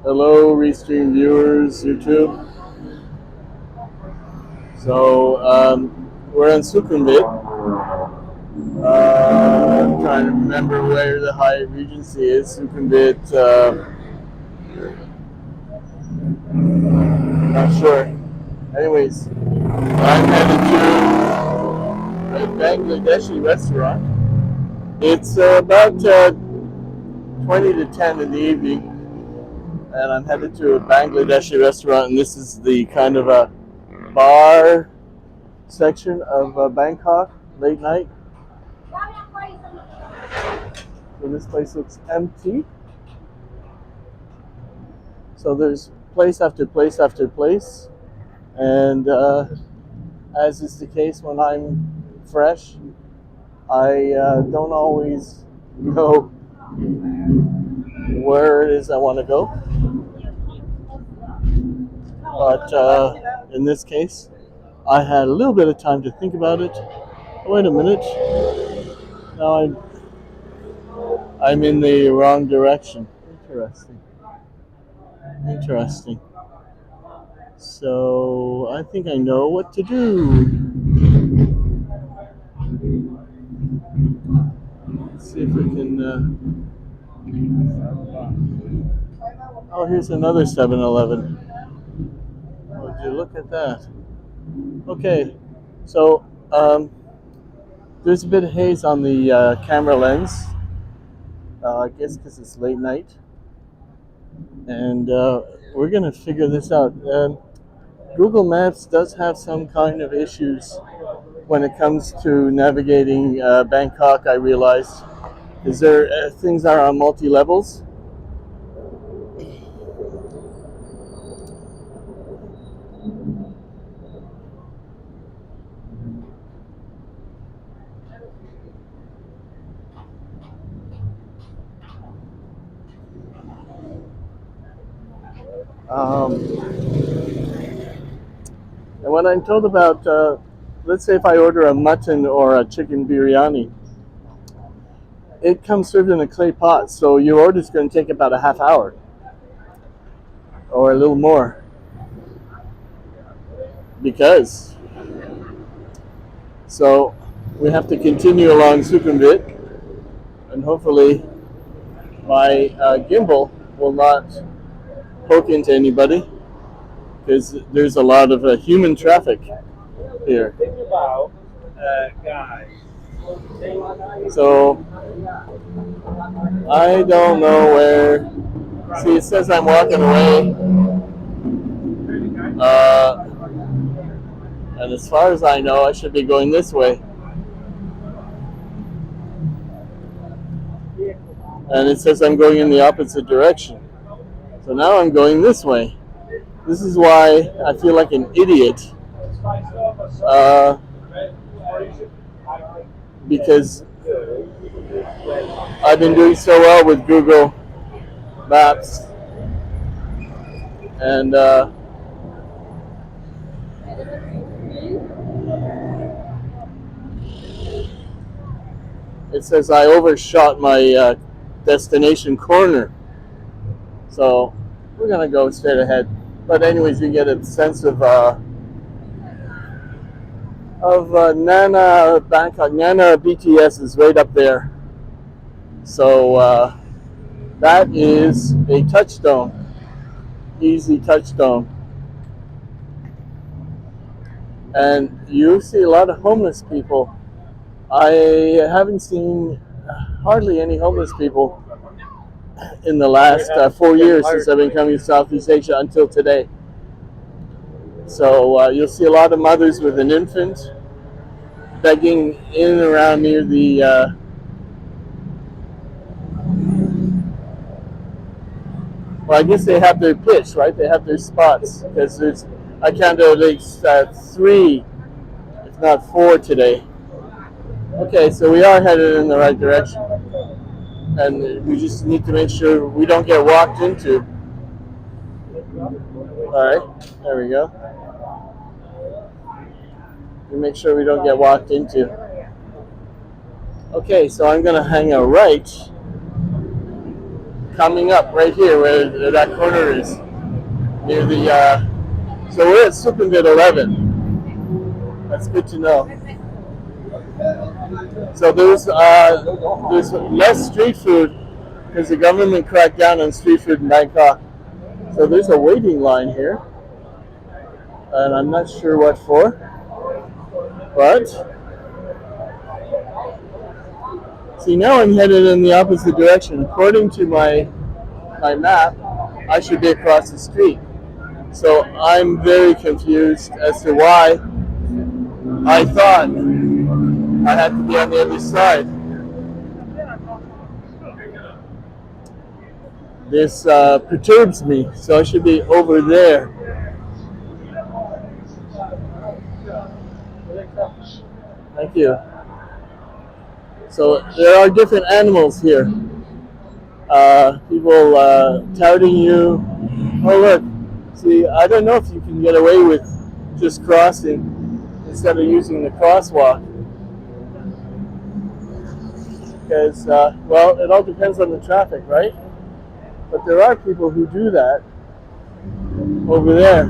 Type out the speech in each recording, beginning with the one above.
Hello, Restream viewers, YouTube. We're on Sukhumvit. I'm trying to remember where the Hyatt Regency is. Sukhumvit, not sure. Anyways, I'm headed to a Bangladeshi restaurant. It's about 20 to 10 in the evening, and I'm headed to a Bangladeshi restaurant, and this is the kind of a bar section of Bangkok, late night. So this place looks empty. So there's place after place after place, and as is the case when I'm fresh, I don't always know where it is I want to go. But in this case, I had a little bit of time to think about it. Wait a minute. Now I'm in the wrong direction. Interesting. Interesting. So I think I know what to do. Let's see if we can. Oh, here's another 7-Eleven. Would you look at that? Okay, so there's a bit of haze on the camera lens. I guess because it's late night, and we're gonna figure this out. Google Maps does have some kind of issues when it comes to navigating Bangkok. I realized is there things are on multi levels. And when I'm told about, let's say if I order a mutton or a chicken biryani, it comes served in a clay pot, so your order is going to take about a half hour or a little more. Because, so we have to continue along Sukhumvit, and hopefully my gimbal will not poke into anybody, because there's a lot of human traffic here. So I don't know where. See, it says I'm walking away, and as far as I know, I should be going this way. And it says I'm going in the opposite direction. So now I'm going this way. This is why I feel like an idiot. Because I've been doing so well with Google Maps, and it says I overshot my destination corner. So we're gonna go straight ahead. But anyways, you get a sense of Nana Bangkok. Nana BTS is right up there. So that is a touchstone, easy touchstone. And you see a lot of homeless people. I haven't seen hardly any homeless people in the last 4 years since I've been coming to Southeast Asia until today. So you'll see a lot of mothers with an infant begging in and around near the well, I guess they have their pitch, right? They have their spots, because I counted at least 3, if not 4 today. Okay, so we are headed in the right direction, and we just need to make sure we don't get walked into. All right, there we go. We make sure we don't get walked into. Okay, so I'm gonna hang a right coming up right here where that corner is near the. So we're at Sukhumvit 11. That's good to know. So there's less street food because the government cracked down on street food in Bangkok. So there's a waiting line here, and I'm not sure what for, but see now I'm headed in the opposite direction. According to my map, I should be across the street. So I'm very confused as to why I thought I had to be on the other side. This perturbs me, so I should be over there. Thank you. So there are different animals here. People touting you. Oh look, see, I don't know if you can get away with just crossing instead of using the crosswalk. Because, well, it all depends on the traffic, right? But there are people who do that over there.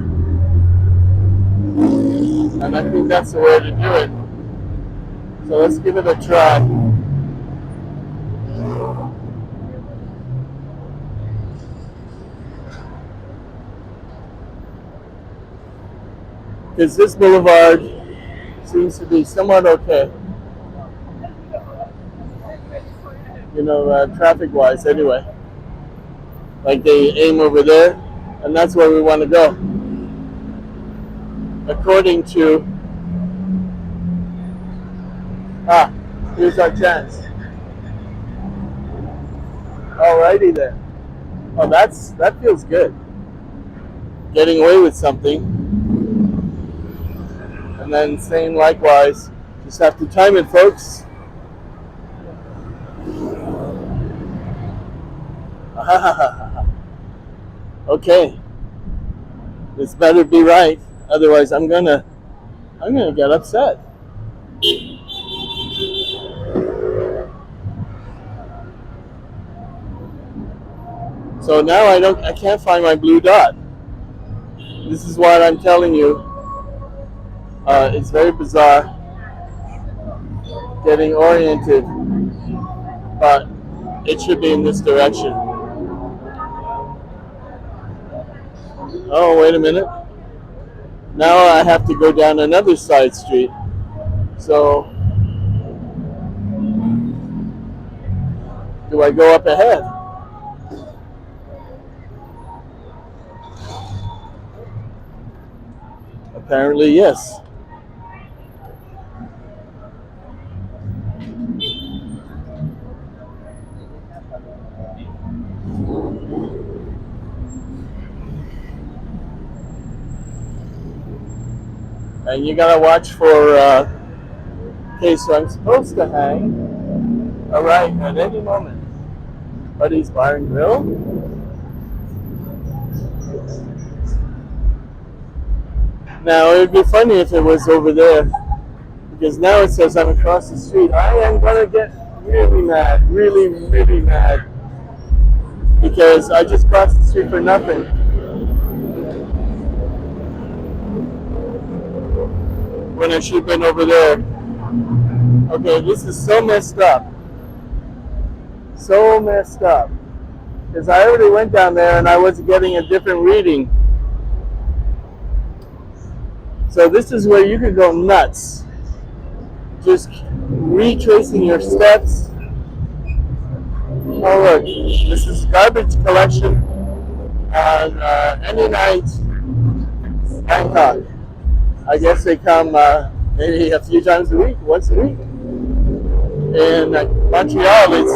And I think that's the way to do it. So let's give it a try. Because this boulevard seems to be somewhat okay. You know, traffic-wise anyway. Like they aim over there, and that's where we want to go. According to, here's our chance. Alrighty then. Oh, that feels good. Getting away with something. And then same likewise. Just have to time it, folks. Okay. This better be right. Otherwise I'm gonna get upset. So now I can't find my blue dot. This is what I'm telling you. It's very bizarre getting oriented, but it should be in this direction. Oh, wait a minute. Now I have to go down another side street. So, do I go up ahead? Apparently, yes. And you gotta watch for, okay, so I'm supposed to hang a right at any moment. Buddy's Bar and Grill. Now, it would be funny if it was over there, because now it says I'm across the street. I am gonna get really mad, really, really mad, because I just crossed the street for nothing. When I should have been over there. Okay, this is so messed up. So messed up. Because I already went down there and I was getting a different reading. So this is where you could go nuts. Just retracing your steps. Oh look, this is garbage collection on any night Bangkok. I guess they come maybe a few times a week, once a week. In Montreal, it's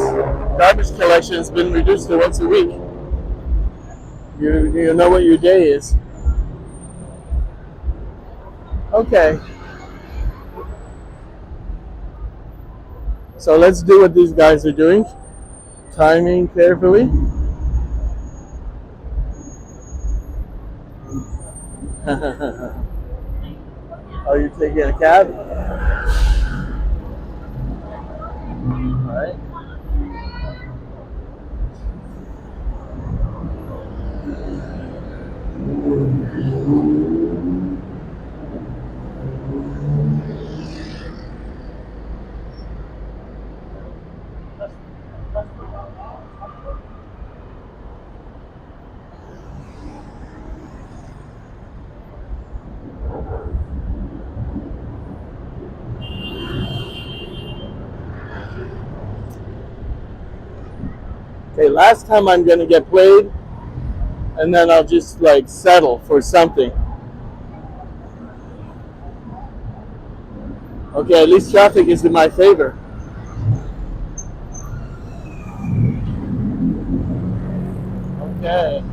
garbage collection has been reduced to once a week. You know what your day is. Okay. So let's do what these guys are doing. Timing carefully. Are you taking a cab? Okay, last time I'm gonna get played, and then I'll just like settle for something. Okay, at least traffic is in my favor. Okay.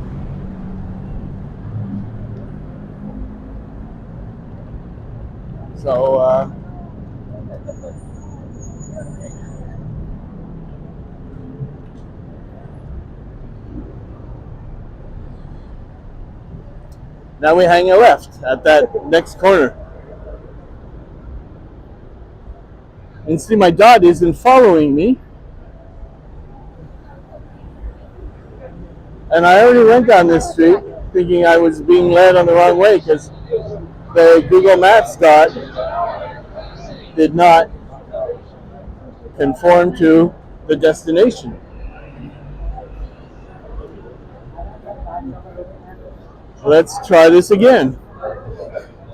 So, now we hang a left at that next corner. And see, my dot isn't following me. And I already went down this street thinking I was being led on the wrong way because the Google Maps dot did not conform to the destination. Let's try this again.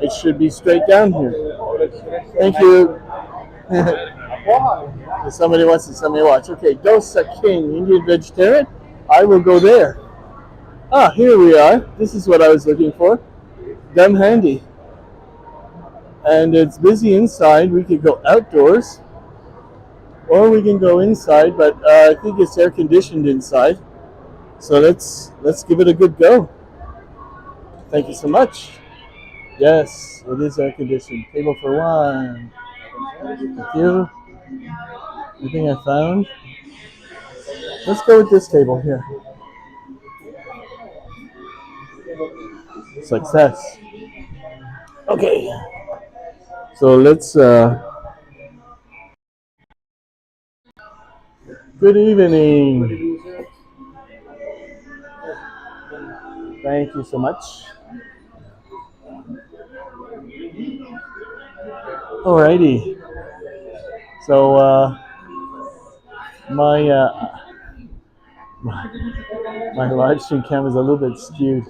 It should be straight down here. Thank you. If somebody wants to send me a watch. Okay, Dosa King, Indian vegetarian. I will go there. Ah, here we are. This is what I was looking for. Them Handi. And it's busy inside. We could go outdoors, or we can go inside. But I think it's air conditioned inside. So let's give it a good go. Thank you so much. Yes, it is air conditioned. Table for one. Thank you. Anything I found? Let's go with this table here. Success. Okay. So let's. Good evening. Thank you so much. Alrighty. So my, my live stream cam is a little bit skewed.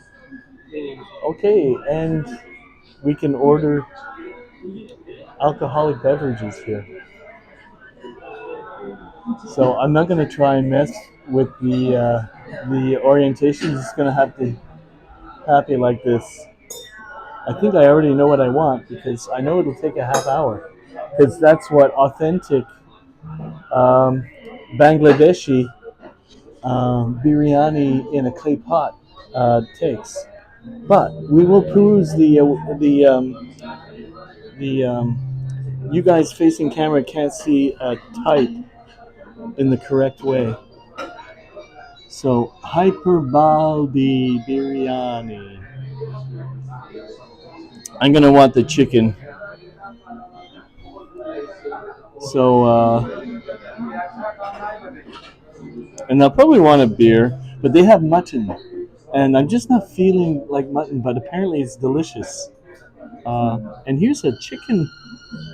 Okay, and we can order alcoholic beverages here. So I'm not going to try and mess with the orientation. It's going to have to happen like this. I think I already know what I want because I know it'll take a half hour because that's what authentic um, Bangladeshi biryani in a clay pot takes. But we will peruse the you guys facing camera can't see a type in the correct way. So hyper baldi biryani. I'm gonna want the chicken. So and I'll probably want a beer, but they have mutton, and I'm just not feeling like mutton. But apparently it's delicious. And here's a chicken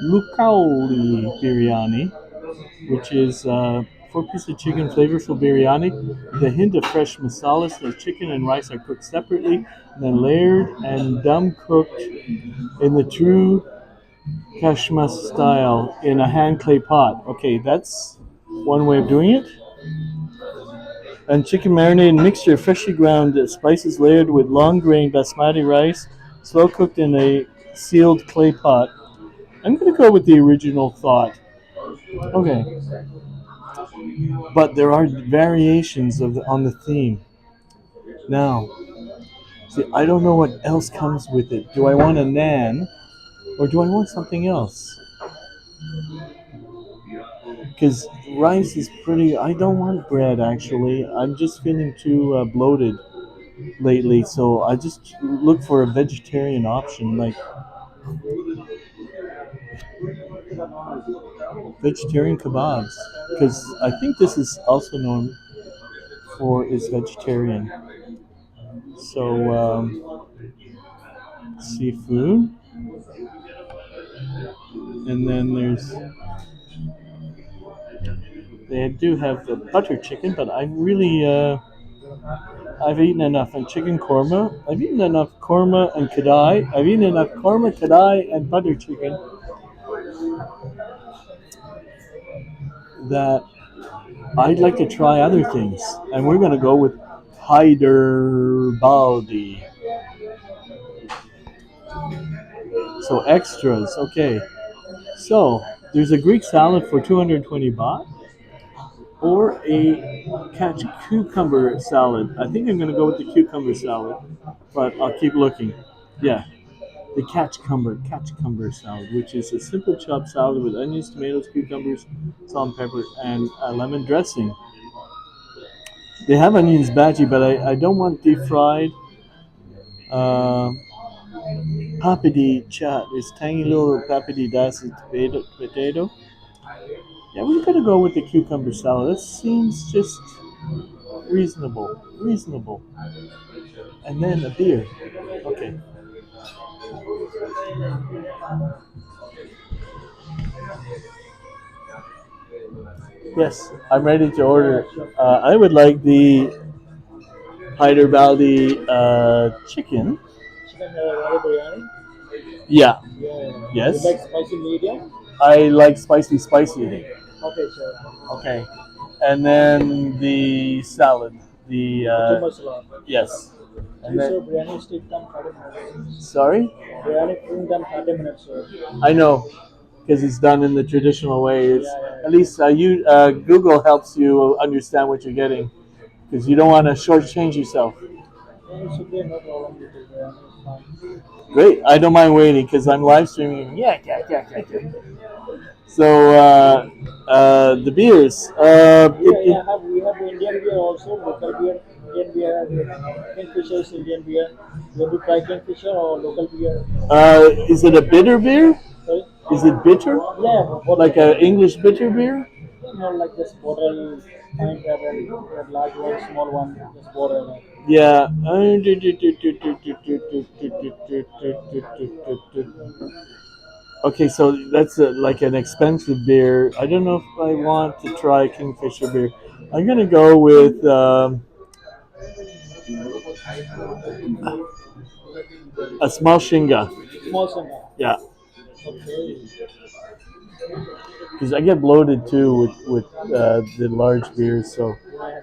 lukauli biryani, which is 4 pieces of chicken, flavorful biryani. The hint of fresh masalas. The chicken and rice are cooked separately, and then layered and dum cooked in the true Kashma style in a hand clay pot. Okay, that's one way of doing it. And chicken marinated mixture, freshly ground spices layered with long grain basmati rice, slow cooked in a sealed clay pot. I'm going to go with the original thought. Okay, but there are variations on the theme. Now, see, I don't know what else comes with it. Do I want a naan or do I want something else? Because rice is pretty. I don't want bread actually. I'm just feeling too bloated lately, so I just look for a vegetarian option. Like Vegetarian kebabs, because I think this is also known for is vegetarian. So seafood, and then they do have the butter chicken, but I've eaten enough and chicken korma. I've eaten enough korma and kadai. I've eaten enough korma, kadai, and butter chicken that I'd like to try other things. And we're going to go with Hyderbaldi. So extras, okay. So there's a Greek salad for 220 baht or a catch cucumber salad. I think I'm going to go with the cucumber salad, but I'll keep looking. Yeah, the catch cumber salad, which is a simple chopped salad with onions, tomatoes, cucumbers, salt and pepper, and lemon dressing. They have onions bhaji, but I don't want deep fried. Uh, Papadi chat is tangy little papadi diced potato. Yeah, we're gonna go with the cucumber salad. That seems just reasonable. Reasonable. And then a beer. Okay. Yes, I'm ready to order. I would like the Hyderabadi chicken. Chicken biryani. Yeah. Yeah. You Yes. like spicy medium? I like spicy. Okay, sure. Okay. And then the salad. The Too much lot. yes. And Sir, then biryani stick them 30 minutes. sorry. Biryani bring them 30 minutes, sir. I know because it's done in the traditional way. Yeah, It's yeah, at least you Google helps you understand what you're getting because you don't want to shortchange yourself. yeah. It's okay, no problem with the biryani. It's fine. Great. I don't mind waiting because I'm live streaming. Yeah. So the beers. We have Indian beer also, local beer. Indian beer, Kingfisher is Indian beer. You want to try Kingfisher or local beer? Is it a bitter beer? Sorry? Is it bitter? Yeah, Like an English bitter beer? not like this bottle, pint that large one, small one, just bottle. Yeah. Okay, so that's like an expensive beer. I don't know if I want to try Kingfisher beer. I'm gonna go with a small shinga. Small center. Yeah, Okay. because I get bloated too with the large beers. So Yeah.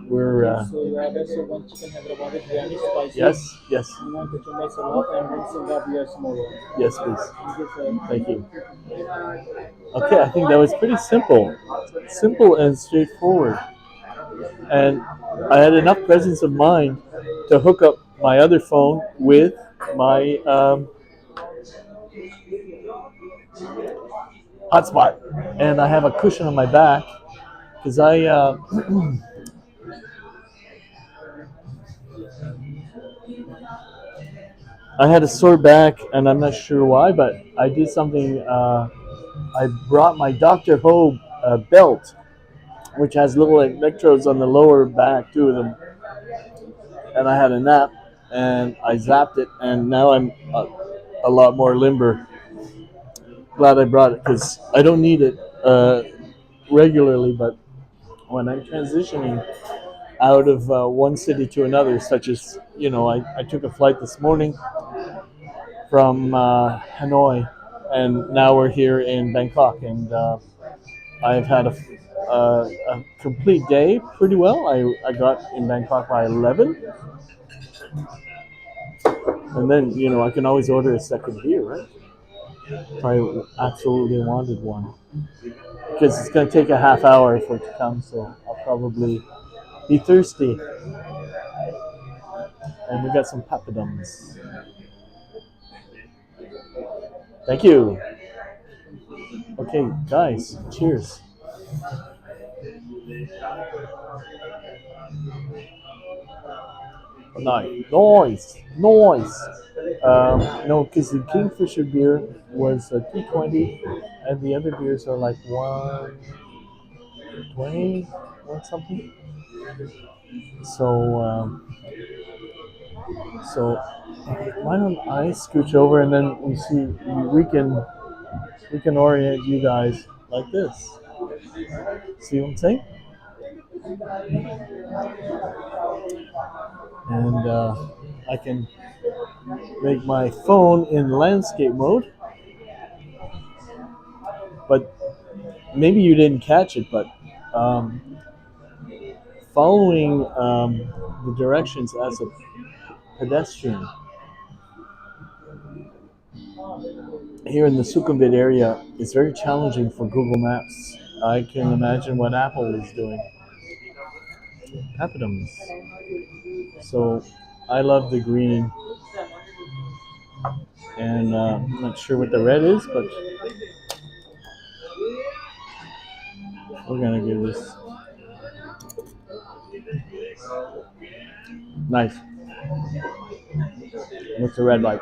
we're So you order so one chicken Hyderabadi biryani spicy. yes, You want to make some up and then singa beer small one. yes, please. Thank you, sir. Thank you. Okay, I think that was pretty simple and straightforward. And I had enough presence of mind to hook up my other phone with my hotspot, and I have a cushion on my back because I had a sore back, and I'm not sure why, but I did something. I brought my Doctor Ho belt, which has little electrodes on the lower back, two of them, and I had a nap, and I zapped it, and now I'm a lot more limber. Glad I brought it because I don't need it regularly, but when I'm transitioning out of one city to another, such as, I took a flight this morning from Hanoi, and now we're here in Bangkok, and I've had a complete day pretty well. I got in Bangkok by 11, and then, I can always order a second beer, right? If I absolutely wanted one. Because it's going to take a half hour for it to come, so I'll probably be thirsty. And we got some papadums. Thank you. Okay, guys, cheers. Nice. Noise. No, because the Kingfisher beer was 220, and the other beers are like 120, one something. So, so why don't I scooch over and then we can orient you guys like this. See what I'm saying? And I can make my phone in landscape mode, but maybe you didn't catch it, but um, following the directions as a pedestrian here in the Sukhumvit area is very challenging for Google Maps. I can imagine what Apple is doing. Papadums. So I love the green, and I'm not sure what the red is, but we're gonna give this nice. What's the red like?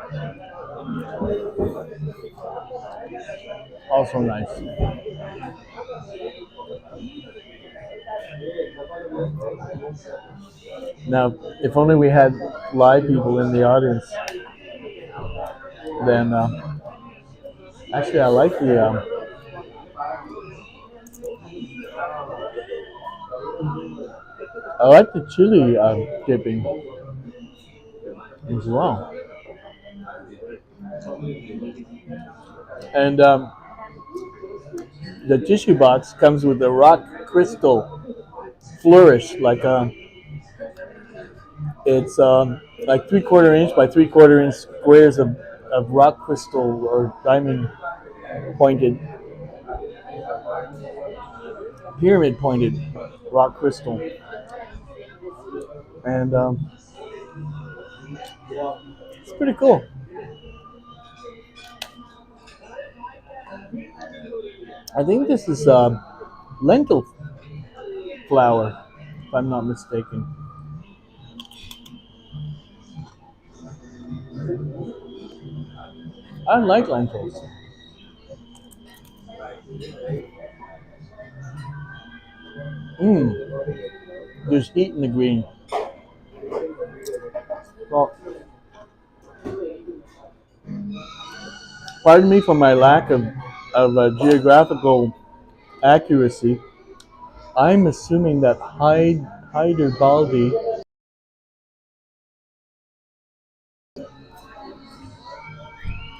Also nice. Now, if only we had live people in the audience, then actually I like the chili dipping as well, and the tissue box comes with a rock crystal flourish, it's like 3/4 inch by 3/4 inch squares of rock crystal or diamond pointed, pyramid pointed rock crystal, and it's pretty cool. I think this is lentil flour, if I'm not mistaken. I like lentils. Mmm, there's heat in the green. Well, pardon me for my lack of geographical accuracy. I'm assuming that Hyderabadi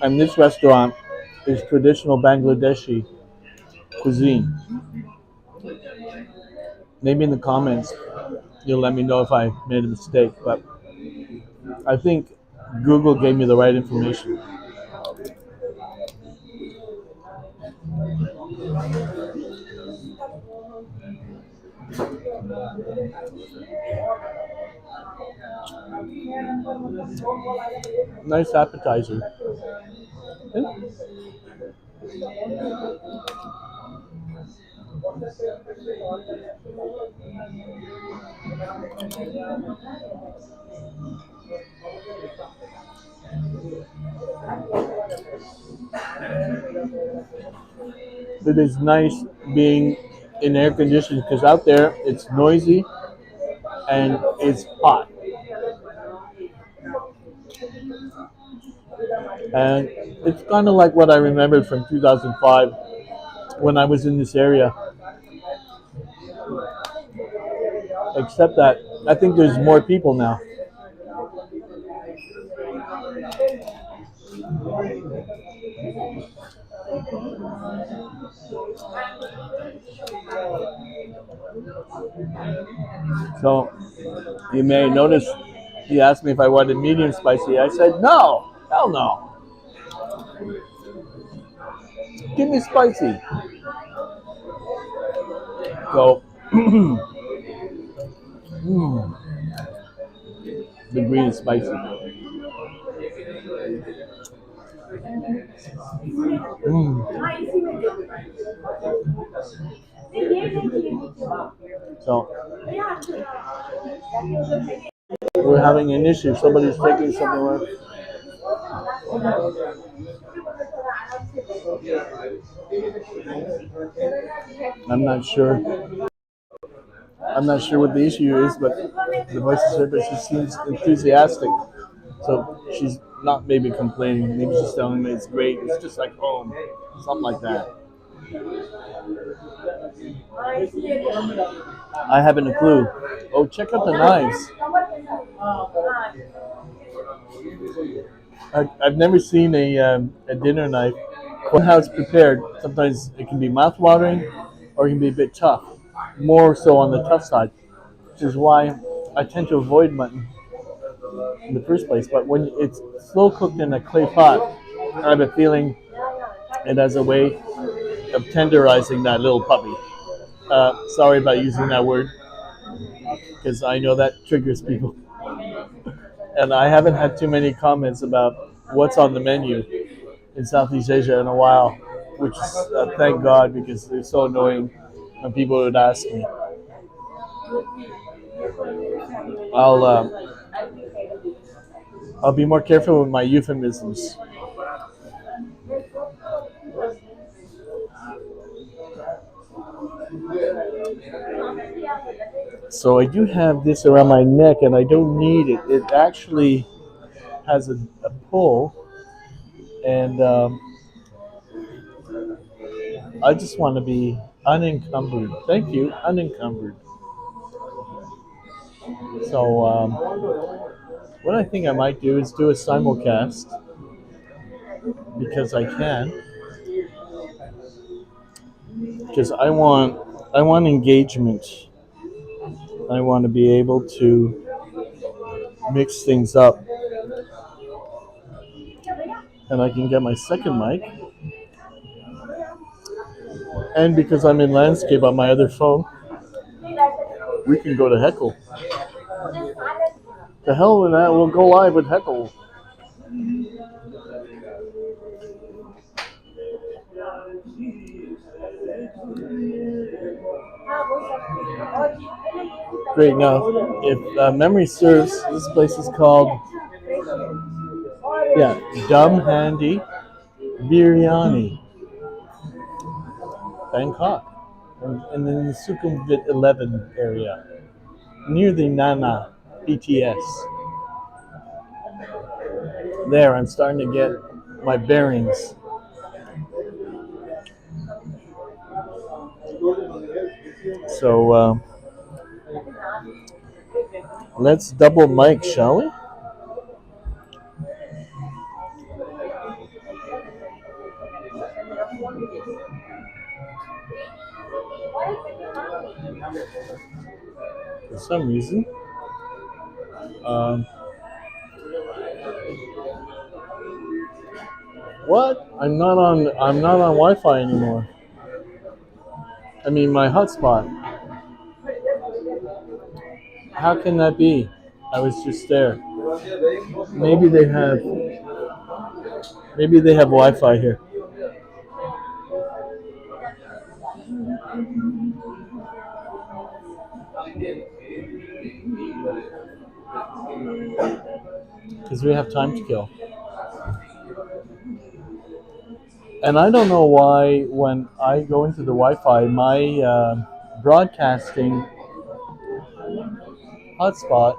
and this restaurant is traditional Bangladeshi cuisine. Maybe in the comments you'll let me know if I made a mistake, but I think Google gave me the right information. Nice appetizer. Yeah. It is nice being in air conditioning because out there it's noisy and it's hot. And it's kind of like what I remembered from 2005 when I was in this area, except that I think there's more people now. So you may notice he asked me if I wanted medium spicy. I said, no, hell no. Give me spicy. So the green is spicy. Mm. So we're having an issue. Somebody's taking something away. I'm not sure. I'm not sure what the issue is, but the voice of service she seems enthusiastic. So she's not maybe complaining. Maybe she's telling me it's great. It's just like home, something like that. I haven't a clue. Oh, check out the knives. I've never seen a dinner knife. How it's prepared, sometimes it can be mouth-watering or it can be a bit tough. More so on the tough side, which is why I tend to avoid mutton in the first place. But when it's slow cooked in a clay pot, I have a feeling it has a way of tenderizing that little puppy. Sorry about using that word because I know that triggers people. And I haven't had too many comments about what's on the menu in Southeast Asia in a while, which is thank God because they're so annoying when people would ask me. I'll I'll be more careful with my euphemisms. So I do have this around my neck, and I don't need it. It actually has a pull, and I just want to be unencumbered. Thank you, unencumbered. So what I think I might do is do a simulcast because I can. Because I want engagement. I want to be able to mix things up, and I can get my second mic. And because I'm in landscape on my other phone, we can go to Heckle. The hell with that, we'll go live with Heckle. Great. Now, if memory serves, this place is called Dumb Handi Biryani, Bangkok, and in the Sukhumvit 11 area, near the Nana BTS. There, I'm starting to get my bearings. So let's double mic, shall we? For some reason, um, what? I'm not on Wi-Fi anymore. I mean, my hotspot. How can that be? I was just there. Maybe they have. Maybe they have Wi-Fi here. Because we have time to kill. And I don't know why when I go into the Wi-Fi, my broadcasting hotspot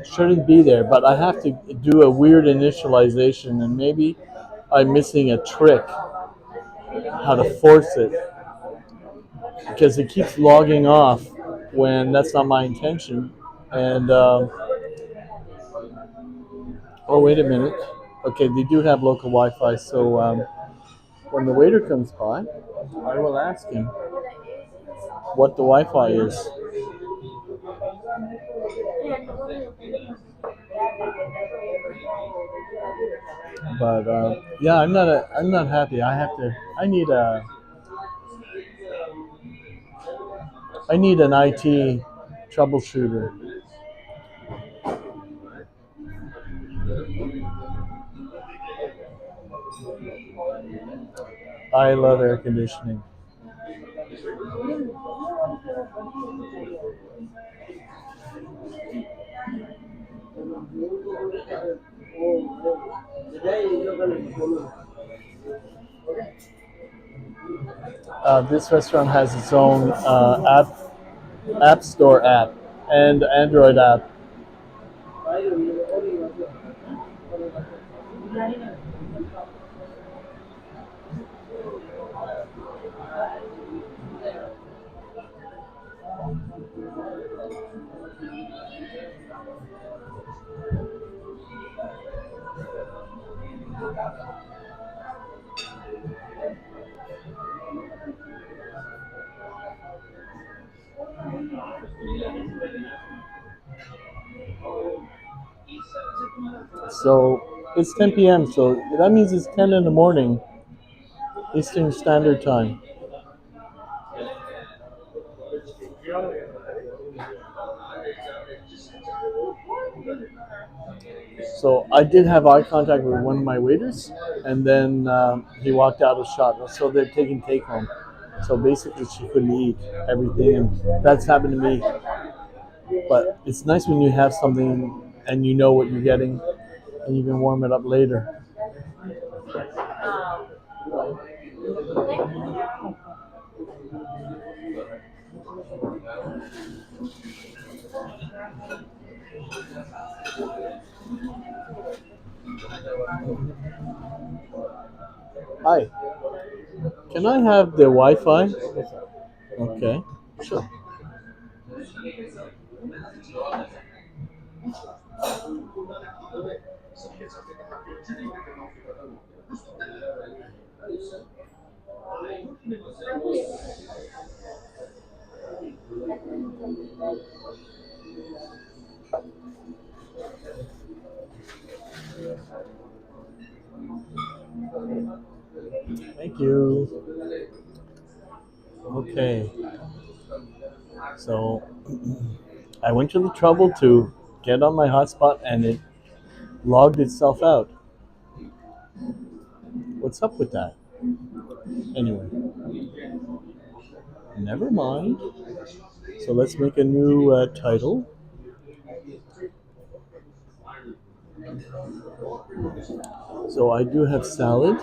shouldn't be there, but I have to do a weird initialization, and maybe I'm missing a trick how to force it because it keeps logging off when that's not my intention. And oh, wait a minute. Okay, they do have local Wi-Fi, so when the waiter comes by, I will ask him what the Wi-Fi is. But yeah, I'm not happy. I need an IT troubleshooter. I love air conditioning. this restaurant has its own app store app and Android app. So it's 10 p.m. So that means it's 10 in the morning Eastern Standard Time. So I did have eye contact with one of my waiters, and then he walked out of shot. So they're taking take home. So basically, she couldn't eat everything, and that's happened to me. But it's nice when you have something and you know what you're getting, and you can warm it up later. Hi, can I have the Wi-Fi? Okay, sure. Thank you. Okay, so I went to the trouble to get on my hotspot, and it logged itself out. What's up with that? Anyway, never mind. So let's make a new title. So I do have salad.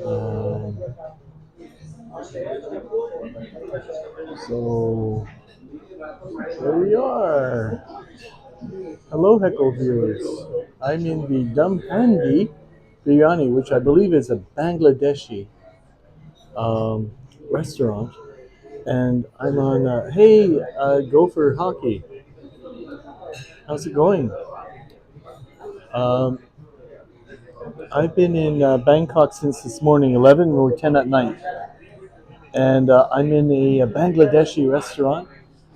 Um, so here we are. Hello, Heckle viewers. I'm in the Handi Biryani, which I believe is a Bangladeshi um, restaurant, and I'm on. Hey, Gopher Hockey, how's it going? Um, I've been in Bangkok since this morning, 11 or 10 at night, and I'm in a Bangladeshi restaurant,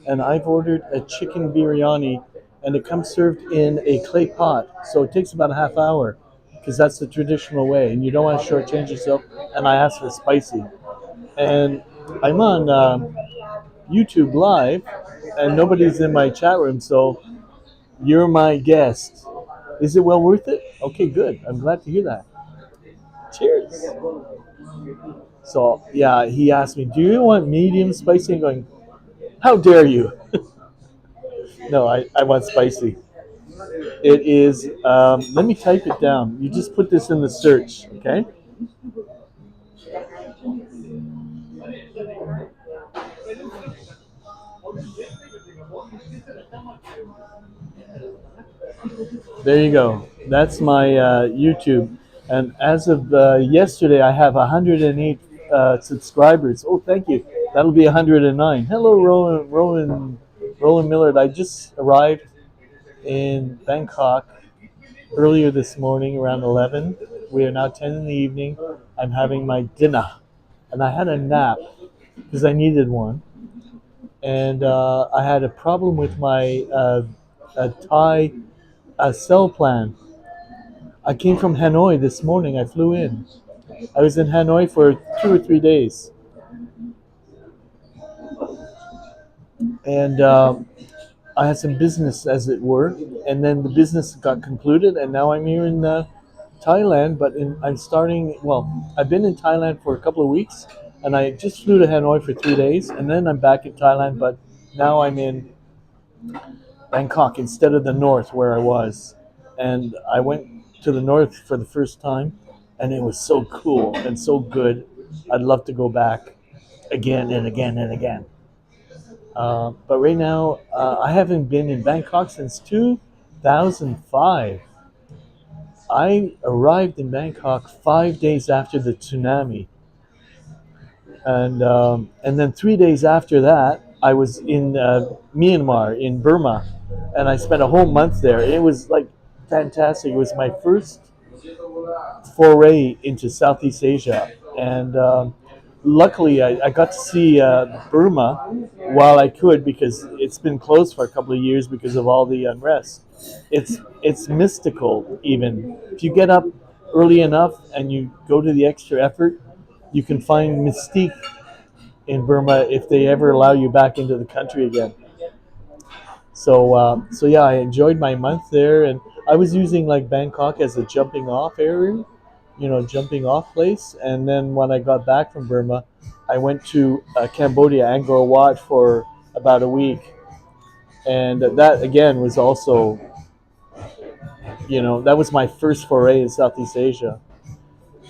and I've ordered a chicken biryani, and it comes served in a clay pot, so it takes about a half hour, because that's the traditional way, and you don't want to shortchange yourself. And I asked for spicy, and I'm on YouTube Live, and nobody's in my chat room, so you're my guest. Is it well worth it? Okay, good. I'm glad to hear that. Cheers. So yeah, he asked me, "Do you want medium spicy?" I'm going, "How dare you?" No, I want spicy. It is. Let me type it down. You just put this in the search, okay? There you go. That's my YouTube. And as of yesterday, I have 108 subscribers. Oh, thank you. That'll be 109. Hello, Roland Millard. I just arrived in Bangkok earlier this morning around 11. We are now 10 in the evening. I'm having my dinner. And I had a nap because I needed one. And I had a problem with my Thai cell plan. I came from Hanoi this morning. I flew in. I was in Hanoi for 2 or 3 days. And I had some business, as it were. And then the business got concluded. And now I'm here in Thailand, but I'm starting. Well, I've been in Thailand for a couple of weeks, and I just flew to Hanoi for 3 days, and then I'm back in Thailand. But now I'm in Bangkok instead of the north where I was, and I went to the north for the first time, and it was so cool and so good. I'd love to go back again and again and again. But right now, I haven't been in Bangkok since 2005. I arrived in Bangkok 5 days after the tsunami, and then 3 days after that, I was in Myanmar, in Burma, and I spent a whole month there. It was like fantastic. It was my first foray into Southeast Asia, and luckily I got to see Burma while I could because it's been closed for a couple of years because of all the unrest. It's mystical even if you get up early enough and you go to the extra effort, you can find mystique in Burma if they ever allow you back into the country again. So yeah, I enjoyed my month there, and I was using like Bangkok as a jumping off area, jumping off place. And then when I got back from Burma, I went to Cambodia, Angkor Wat for about a week, and that again was also, that was my first foray in Southeast Asia.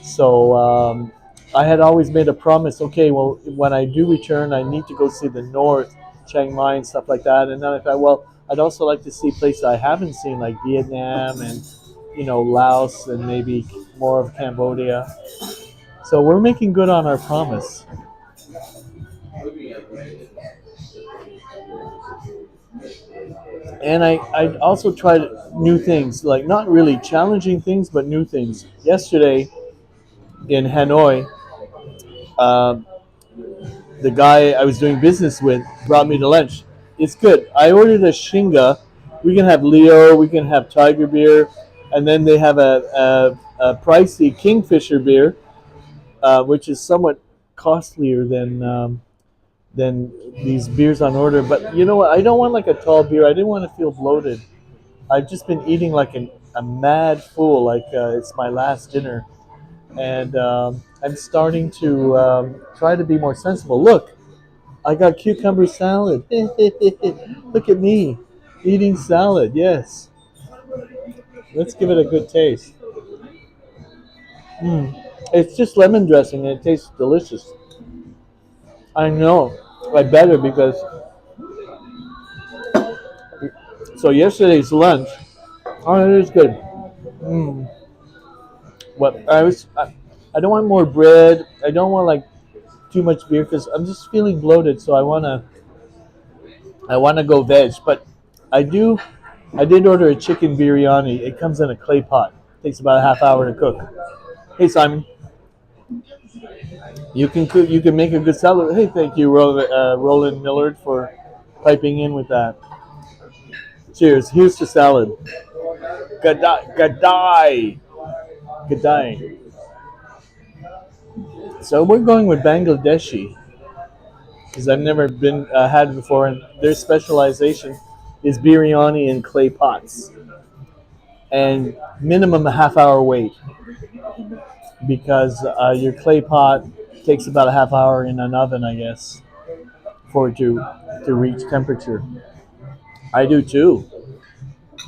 So I had always made a promise. Okay, well, when I do return, I need to go see the north, Chiang Mai and stuff like that. And then I thought, well, I'd also like to see places I haven't seen, like Vietnam and Laos and maybe more of Cambodia. So we're making good on our promise. And I also tried new things, like not really challenging things, but new things. Yesterday in Hanoi, um, the guy I was doing business with brought me to lunch. It's good. I ordered a Shinga. We can have Leo, we can have Tiger beer, and then they have a pricey Kingfisher beer, which is somewhat costlier than these beers on order. But you know what? I don't want like a tall beer. I didn't want to feel bloated. I've just been eating like a mad fool, like it's my last dinner. And I'm starting to try to be more sensible. Look, I got cucumber salad. Look at me eating salad. Yes. Let's give it a good taste. Mm. It's just lemon dressing and it tastes delicious. I know. I better because so yesterday's lunch. Oh, it is good. Mm. What I don't want more bread. I don't want like too much beer because I'm just feeling bloated. So I wanna go veg, but I do. I did order a chicken biryani. It comes in a clay pot. It takes about a half hour to cook. Hey Simon, you can cook. You can make a good salad. Hey, thank you, Roland Millard, for piping in with that. Cheers. Here's the salad. Gadai, gadai, gadai. So we're going with Bangladeshi because I've never been had it before, and their specialization is biryani in clay pots, and minimum a half hour wait because your clay pot takes about a half hour in an oven, I guess, for it to reach temperature. I do too.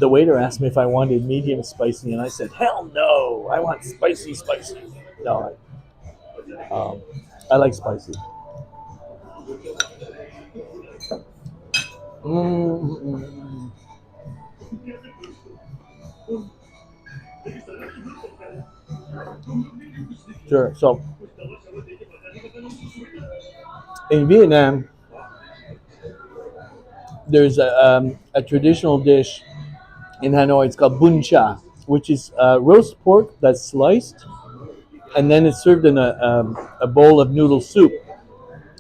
The waiter asked me if I wanted medium spicy, and I said, "Hell no! I want spicy, spicy." No, I like spicy. Mm-mm. Sure. So in Vietnam, there's a traditional dish in Hanoi. It's called bun cha, which is roast pork that's sliced, and then it's served in a bowl of noodle soup.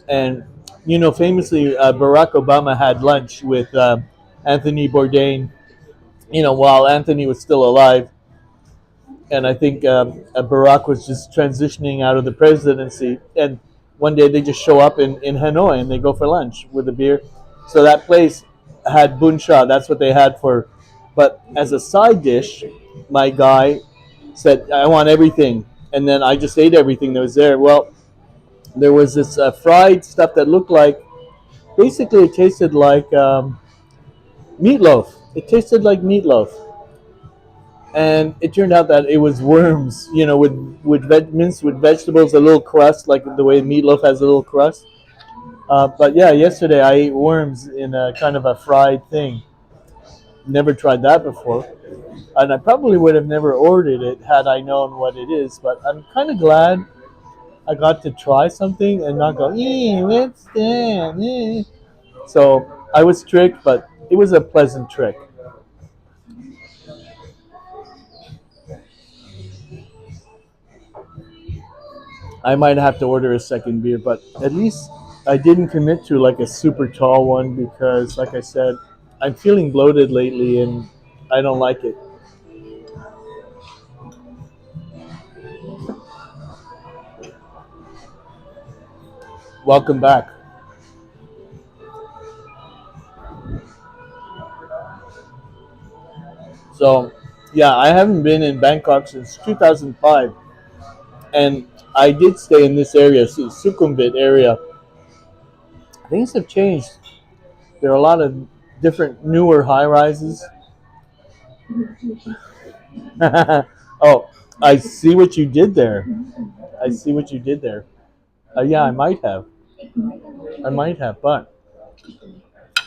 And famously, Barack Obama had lunch with Anthony Bourdain. While Anthony was still alive, and I think Barack was just transitioning out of the presidency. And one day they just show up in Hanoi and they go for lunch with a beer. So that place had bun cha. That's what they had for. But as a side dish, my guy said, I want everything. And then I just ate everything that was there. Well, there was this fried stuff that looked like, basically, it tasted like meatloaf. It tasted like meatloaf. And it turned out that it was worms, minced with vegetables, a little crust, like the way meatloaf has a little crust. But yeah, yesterday I ate worms in a kind of a fried thing. Never tried that before, and I probably would have never ordered it had I known what it is. But I'm kind of glad I got to try something and not go, what's that? So I was tricked, but it was a pleasant trick. I might have to order a second beer, but at least I didn't commit to like a super tall one because, like I said, I'm feeling bloated lately and I don't like it. Welcome back. So, yeah, I haven't been in Bangkok since 2005, and I did stay in this area, Sukhumvit area. Things have changed. There are a lot of different newer high rises. Oh, I see what you did there. I see what you did there. Yeah, I might have. I might have, but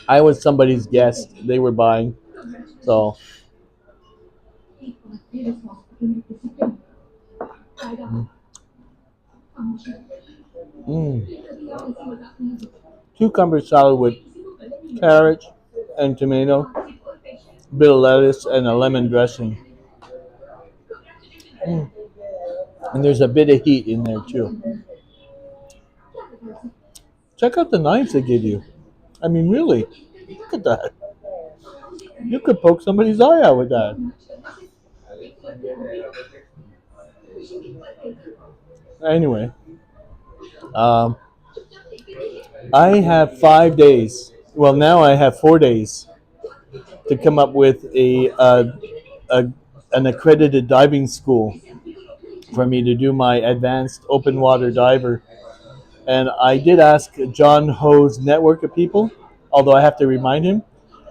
I was somebody's guest. They were buying. So, mm, cucumber salad with carrot and tomato, bit of lettuce, and a lemon dressing. Mm. And there's a bit of heat in there too. Check out the knives they give you. I mean, really, look at that. You could poke somebody's eye out with that. Anyway, um, I have 5 days. Well, now I have 4 days to come up with a an accredited diving school for me to do my advanced open water diver. And I did ask John Ho's network of people, although I have to remind him.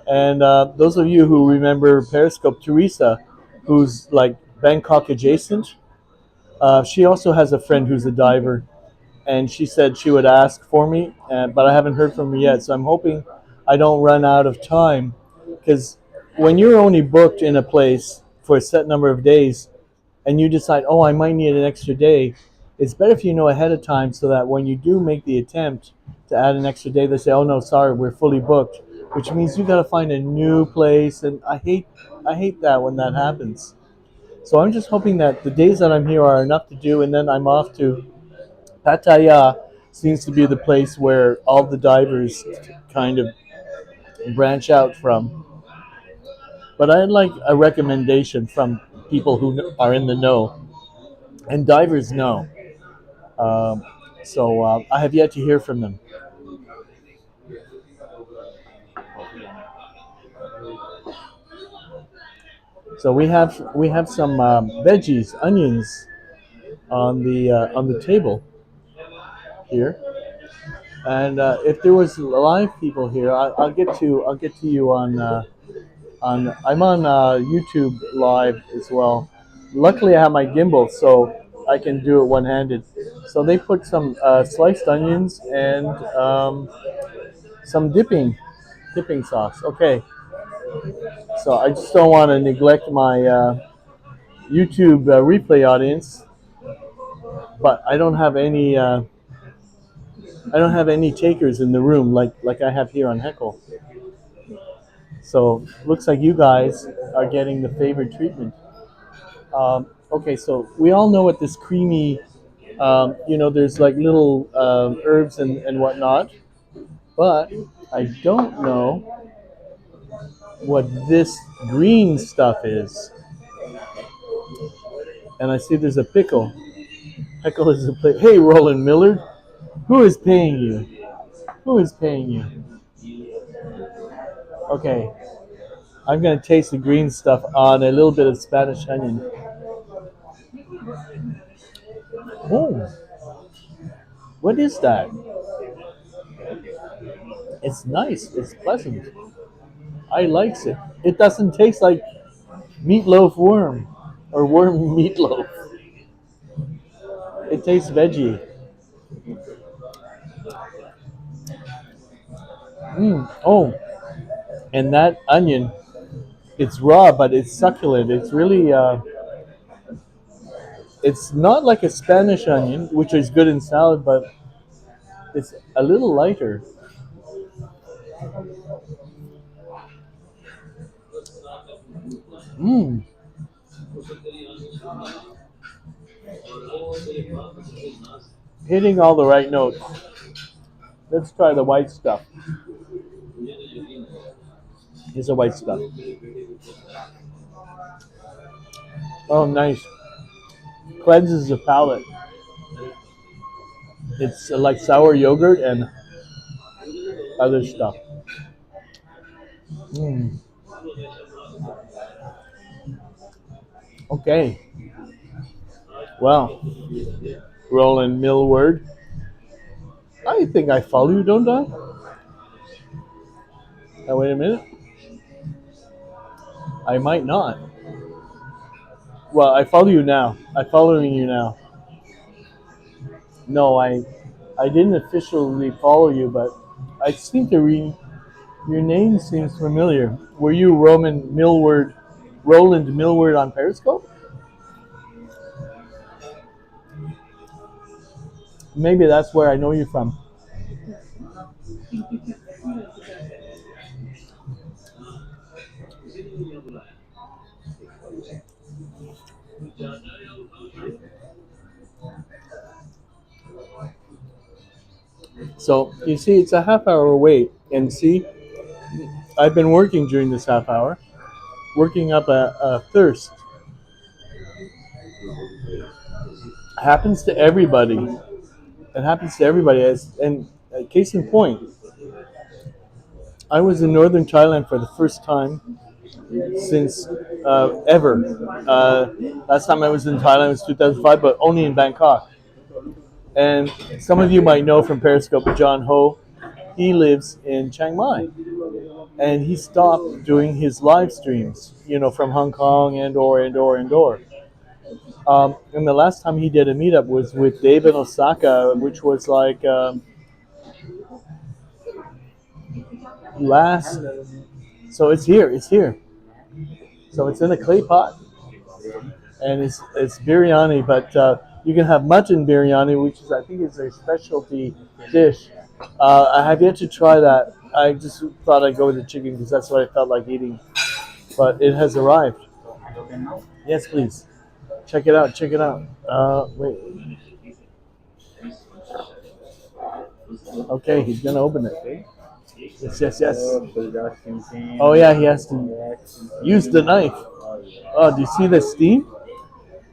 And those of you who remember Periscope, Teresa, who's like Bangkok adjacent, she also has a friend who's a diver, and she said she would ask for me, but I haven't heard from her yet. So I'm hoping I don't run out of time, because when you're only booked in a place for a set number of days, and you decide, oh, I might need an extra day, it's better if you know ahead of time so that when you do make the attempt to add an extra day, they say, oh no, sorry, we're fully booked, which means you got to find a new place, and I hate that when that happens. So I'm just hoping that the days that I'm here are enough to do, and then I'm off to Pattaya. Seems to be the place where all the divers kind of branch out from. But I'd like a recommendation from people who are in the know, and divers know. Um, so I have yet to hear from them. So we have some veggies, onions on the table here, and if there was live people here, I'll get to you on I'm on YouTube live as well. Luckily, I have my gimbal, so I can do it one handed. So they put some sliced onions and some dipping sauce. Okay, so I just don't want to neglect my YouTube replay audience, but I don't have any takers in the room like I have here on Heckle. So looks like you guys are getting the favored treatment. Okay, so we all know what this creamy, there's like little herbs and whatnot, but I don't know what this green stuff is. And I see there's a pickle. Pickle is a plate. Hey, Roland Millard, who is paying you? Who is paying you? Okay, I'm gonna taste the green stuff on a little bit of Spanish onion. Oh, what is that? It's nice. It's pleasant. I likes it. It doesn't taste like meatloaf worm or worm meatloaf. It tastes veggie. Oh, and that onion, it's raw, but it's succulent. It's really, it's not like a Spanish onion, which is good in salad, but it's a little lighter. Mmm, hitting all the right notes. Let's try the white stuff. Here's the white stuff. Oh, nice. Cleanses the palate. It's like sour yogurt and other stuff. Mm. Okay. Well, Roland Millward. I think I follow you, don't I? Now, wait a minute. I might not. Well, I follow you now. I'm following you now. No, I didn't officially follow you, but I seem to read your name seems familiar. Were you Roland Millward on Periscope? Maybe that's where I know you from. So you see, it's a half hour wait, and see, I've been working during this half hour, working up a thirst. Happens to everybody. It happens to everybody. And case in point, I was in northern Thailand for the first time since ever. Last time I was in Thailand was 2005, but only in Bangkok. And some of you might know from Periscope John Ho. He lives in Chiang Mai, and he stopped doing his live streams, from Hong Kong and or. And the last time he did a meetup was with Dave in Osaka, which was like last. So it's here. It's here. So it's in a clay pot, and it's biryani, but you can have mutton biryani, which is I think is their specialty dish. I have yet to try that. I just thought I'd go with the chicken because that's what I felt like eating. But it has arrived. Yes, please. Check it out. Check it out. Wait. Okay, he's gonna open it. Yes, yes, yes. Oh yeah, he has to use the knife. Oh, do you see the steam?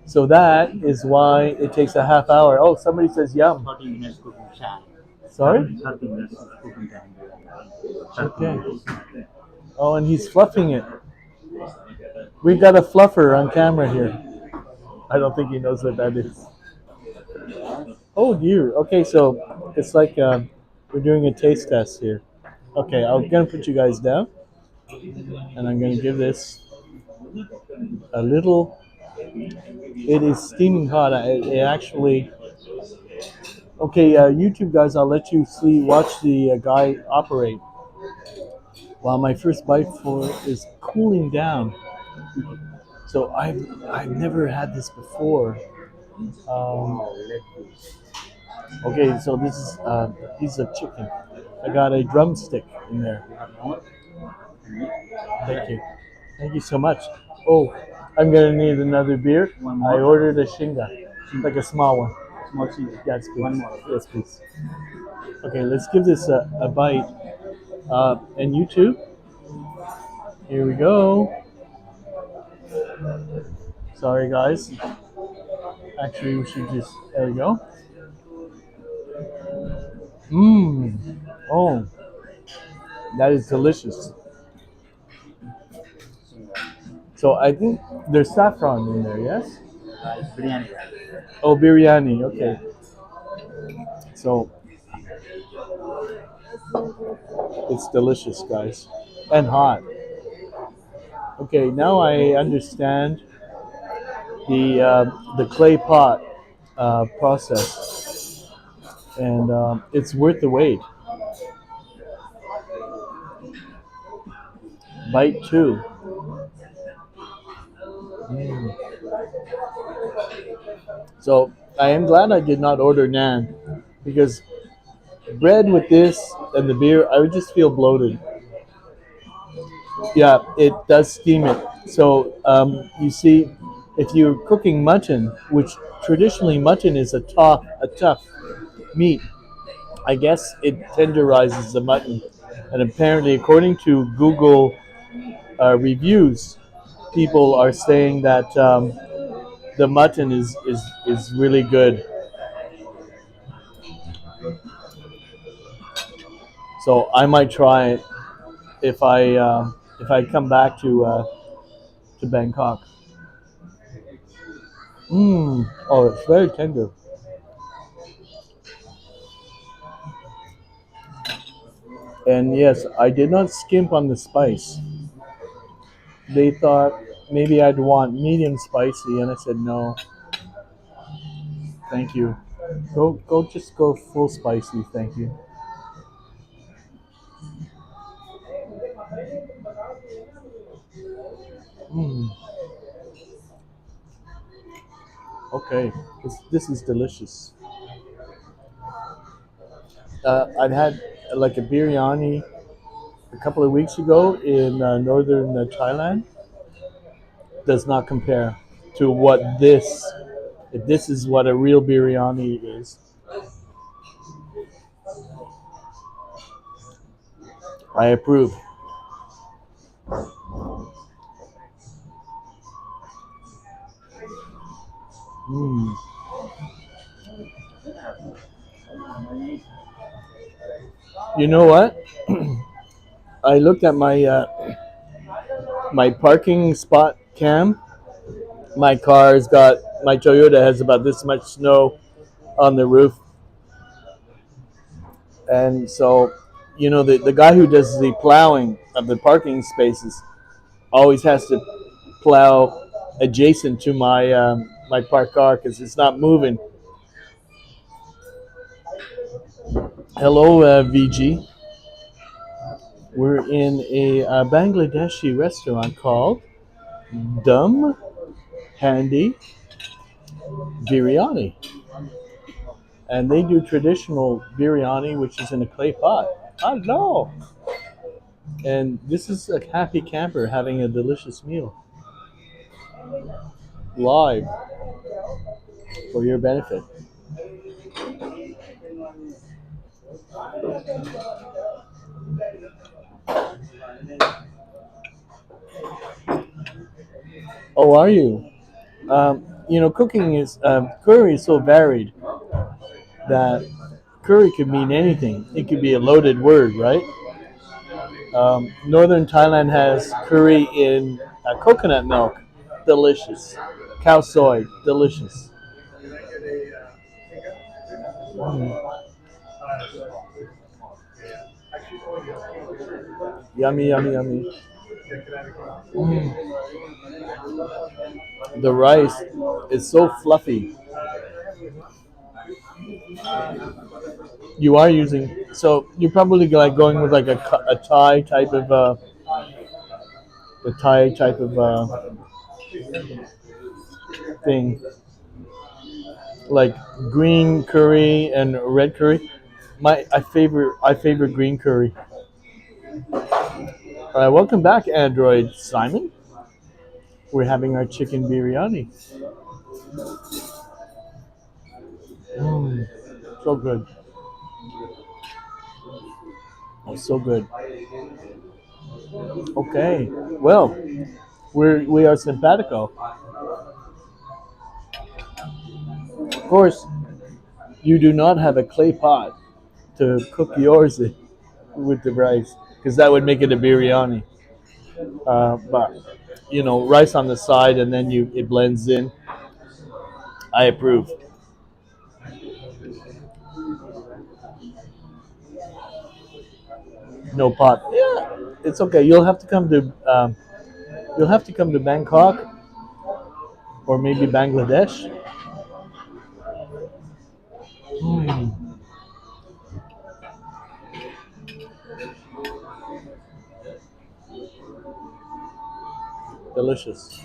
So that is why it takes a half hour. Oh, somebody says yum. 30 minutes cooking time. Sorry? 30 minutes cooking time. Okay. Oh, and he's fluffing it. We've got a fluffer on camera here. I don't think he knows what that is. Oh dear. Okay, so it's like we're doing a taste test here. Okay, I'm gonna put you guys down, and I'm gonna give this a little. It is steaming hot. It actually. Okay, YouTube guys, I'll let you watch the guy operate while my first bite for is cooling down. So I've never had this before. Um, okay, so this is a piece of chicken. I got a drumstick in there. Thank you. Thank you so much. Oh, I'm gonna need another beer. I ordered a shinga, like a small one. Small cheese. Yes, please. One more. Yes, please. Okay, let's give this a bite. And you too. Here we go. Sorry, guys. Actually, we should just. There we go. Mmm. Oh, that is delicious. So I think there's saffron in there. Yes. Biryani. Oh, biryani. Okay. So it's delicious, guys, and hot. Okay, now I understand the clay pot process, and it's worth the wait. Bite two. Mm. So I am glad I did not order naan because bread with this and the beer, I would just feel bloated. Yeah, it does steam it. So you see, if you're cooking mutton, which traditionally mutton is a tough meat, I guess it tenderizes the mutton. And apparently, according to Google reviews, people are saying that the mutton is really good. So I might try it if I come back to Bangkok. Mmm. Oh, it's very tender. And yes, I did not skimp on the spice. They thought maybe I'd want medium spicy, and I said no, thank you. Just go full spicy, thank you. Mm, okay, this is delicious. I'd had like a biryani a couple of weeks ago in northern Thailand. Does not compare to what this. If this is what a real biryani is, I approve. Mm. You know what? I looked at my parking spot cam. My Toyota has about this much snow on the roof, and so the guy who does the plowing of the parking spaces always has to plow adjacent to my parked car because it's not moving. Hello, VG. We're in a Bangladeshi restaurant called Dum Handi Biryani, and they do traditional biryani, which is in a clay pot. I know. And this is a happy camper having a delicious meal live for your benefit. Oh, are you? Cooking is curry is so varied that curry could mean anything. It could be a loaded word, right? Northern Thailand has curry in coconut milk, delicious. Cow soy, delicious. Mm, yummy, yummy, yummy. Mm, the rice is so fluffy. You are using so you're probably like going with like a Thai type of the Thai type of thing, like green curry and red curry. I favor green curry. All right, welcome back, Android Simon. We're having our chicken biryani. Mm, so good, oh, so good. Okay, well, we are simpatico. Of course, you do not have a clay pot to cook yours in with the rice because that would make it a biryani. But rice on the side and then it blends in. I approve. No pot. Yeah, it's okay. You'll have to come to Bangkok or maybe Bangladesh. Mm, delicious.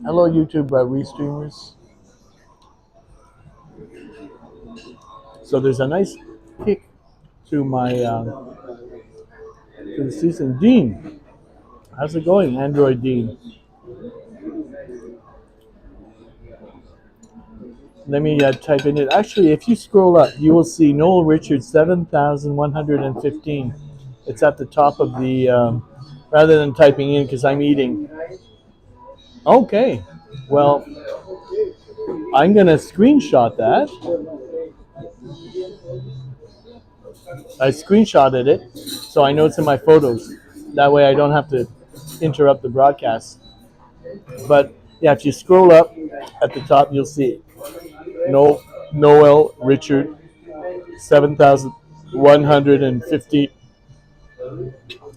Hello, YouTube restreamers. So there's a nice kick to my to the season. Dean, how's it going, Android Dean? Let me type in it. Actually, if you scroll up, you will see Noel Richards 7,115. It's at the top of the. Rather than typing in because I'm eating. Okay, well, I'm gonna screenshot that. I screenshotted it, so I know it's in my photos. That way, I don't have to interrupt the broadcast. But yeah, if you scroll up at the top, you'll see Noel Richard 7,150.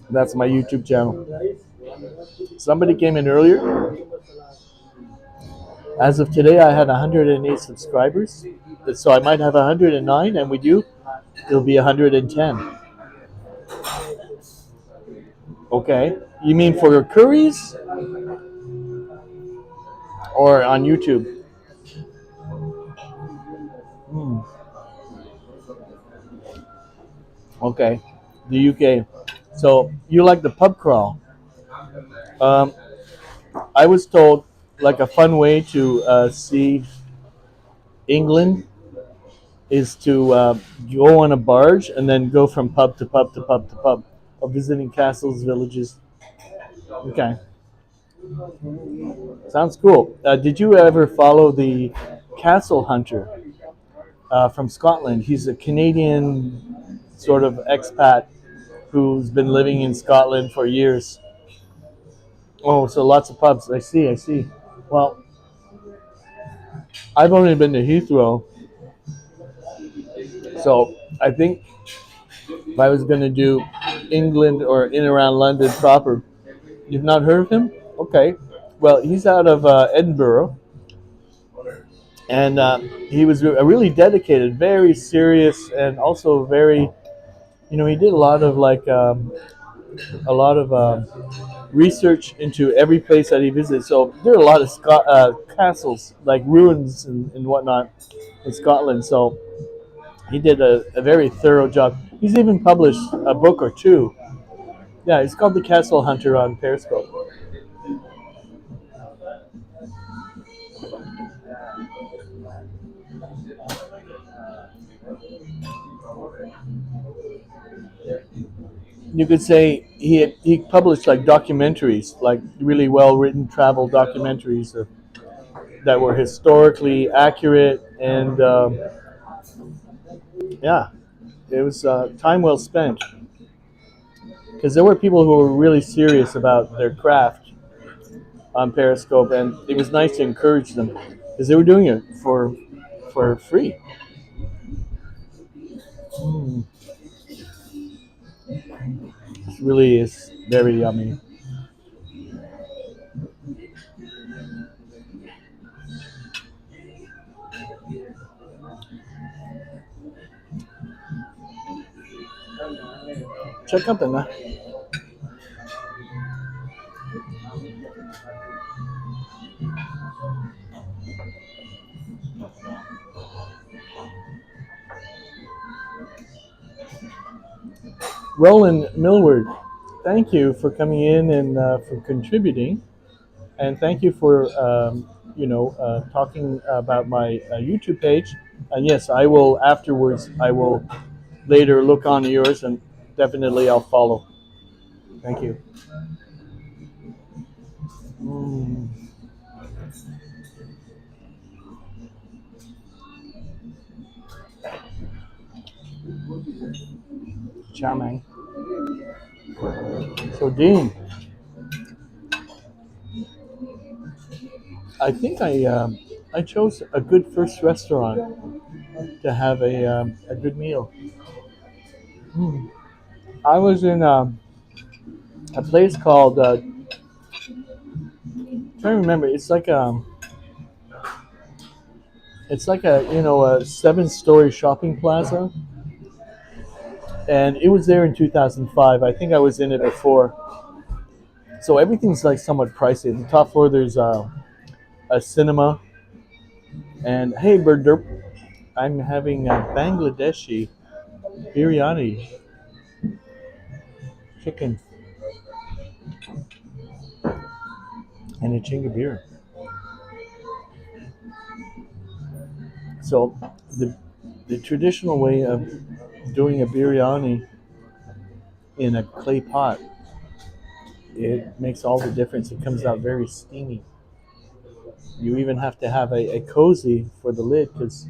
That's my YouTube channel. Somebody came in earlier. As of today, I had 108 subscribers. So I might have 109, and with you, it'll be 110. Okay. You mean for your curries or on YouTube? Hmm. Okay. The UK. So you like the pub crawl? Um, I was told like a fun way to see England is to go on a barge and then go from pub to pub to pub to pub, of visiting castles, villages. Okay, sounds cool. Did you ever follow the castle hunter from Scotland? He's a Canadian sort of expat who's been living in Scotland for years. Oh, so lots of pubs. I see. I see. Well, I've only been to Heathrow, so I think if I was going to do England or in around London proper, you've not heard of him? Okay. Well, he's out of Edinburgh, and he was a really dedicated, very serious, and also very, he did a lot of research into every place that he visited. So there are a lot of castles, like ruins and whatnot in Scotland. So he did a very thorough job. He's even published a book or two. Yeah, it's called The Castle Hunter on Periscope. You could say he published like documentaries, like really well written travel documentaries that were historically accurate, and yeah, it was time well spent because there were people who were really serious about their craft on Periscope, and it was nice to encourage them because they were doing it for free. Mm, it really is very yummy. Check out the Roland Millward. Thank you for coming in and for contributing. And thank you for talking about my YouTube page. And yes, I will afterwards. I will later look on yours, and definitely I'll follow. Thank you. Mm, chow mein. So Dean, I think I chose a good first restaurant to have a good meal. Hmm. I was in a place called trying to remember. It's like a a 7-story shopping plaza, and it was there in 2005. I think I was in it before, so everything's like somewhat pricey. At the top floor, there's a cinema, and hey, Bird, I'm having a Bangladeshi biryani chicken and a chinga beer. So the the traditional way of doing a biryani in a clay pot, it makes all the difference. It comes out very steamy. You even have to have a cozy for the lid because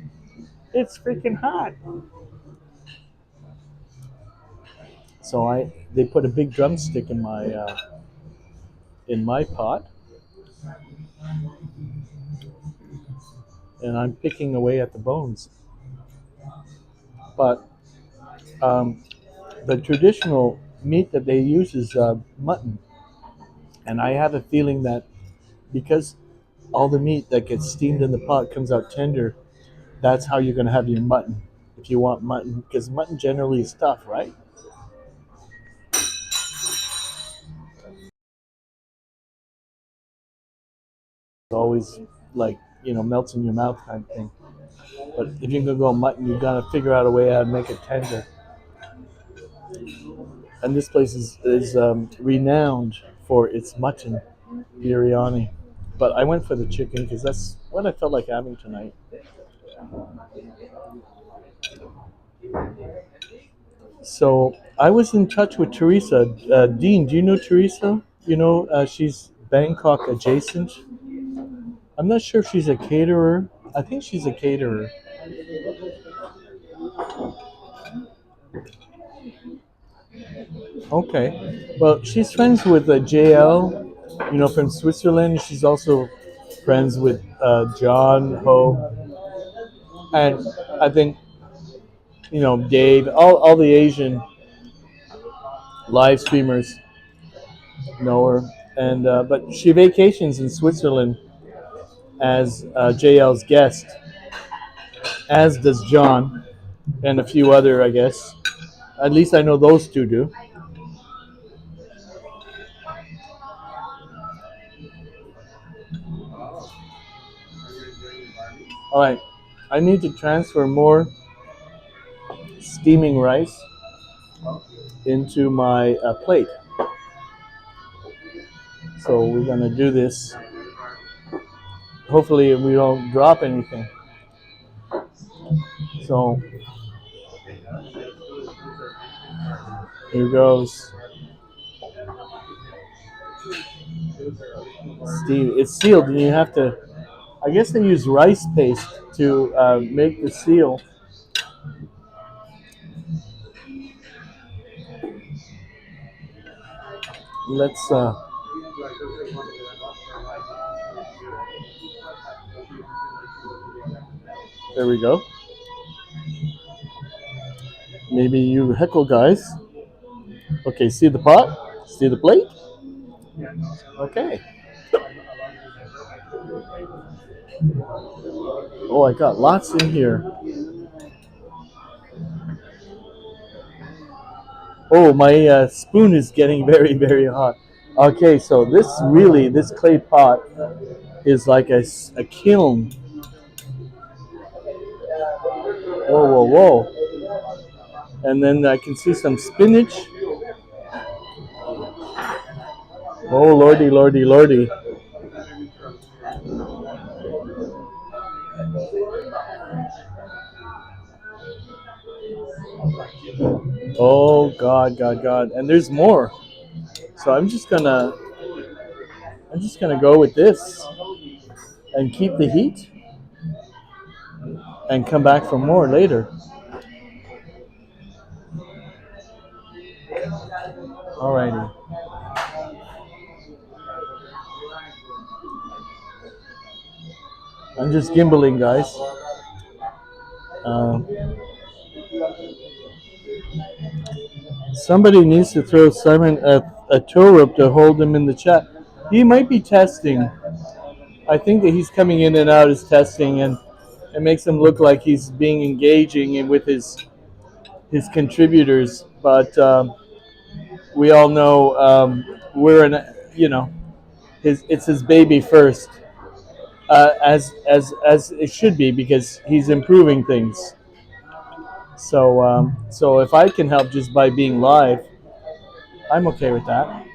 it's freaking hot. So they put a big drumstick in my pot, and I'm picking away at the bones. But um, the traditional meat that they use is mutton, and I have a feeling that because all the meat that gets steamed in the pot comes out tender, that's how you're going to have your mutton. If you want mutton, because mutton generally is tough, right? It's always like melts in your mouth kind of thing. But if you're gonna go mutton, you gotta figure out a way how to make it tender. And this place is renowned for its mutton biryani. But I went for the chicken because that's what I felt like having tonight. So I was in touch with Teresa. Dean, do you know Teresa? She's Bangkok adjacent. I'm not sure if she's a caterer. I think she's a caterer. Okay. Well, she's friends with JL, from Switzerland. She's also friends with John Ho. And I think, Dave, all the Asian live streamers know her. And but she vacations in Switzerland as JL's guest, as does John and a few other, I guess. At least I know those two do. All right, I need to transfer more steaming rice into my plate. So we're gonna do this. Hopefully, we don't drop anything. So here goes. Steve, it's sealed, and you have to. I guess they use rice paste to make the seal. Let's. There we go. Maybe you heckle guys. Okay, see the pot? See the plate? Okay. Oh, I got lots in here. Oh, my spoon is getting very, very hot. Okay, so this clay pot is like a kiln. Whoa, whoa, whoa. And then I can see some spinach. Oh, lordy, lordy, lordy. Oh, God, God, God. And there's more. So I'm just gonna go with this and keep the heat and come back for more later. Alrighty. I'm just gimbaling, guys. Um, Somebody needs to throw Simon a tow rope to hold him in the chat. He might be testing. I think that he's coming in and out as testing, and it makes him look like he's being engaging with his contributors. But we all know we're in, it's his baby first, as it should be because he's improving things. So if I can help just by being live, I'm okay with that.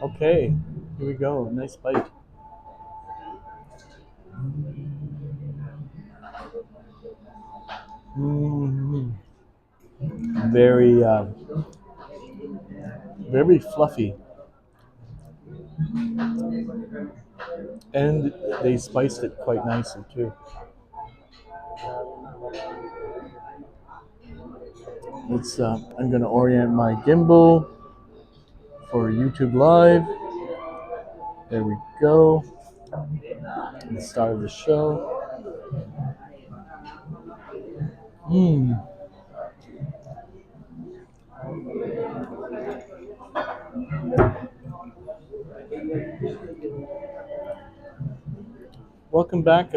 Okay, here we go. Nice bite. Mm, very, very fluffy, and they spiced it quite nicely too. Let's. I'm going to orient my gimbal for YouTube Live. There we go. The start of the show. Mm. Welcome back,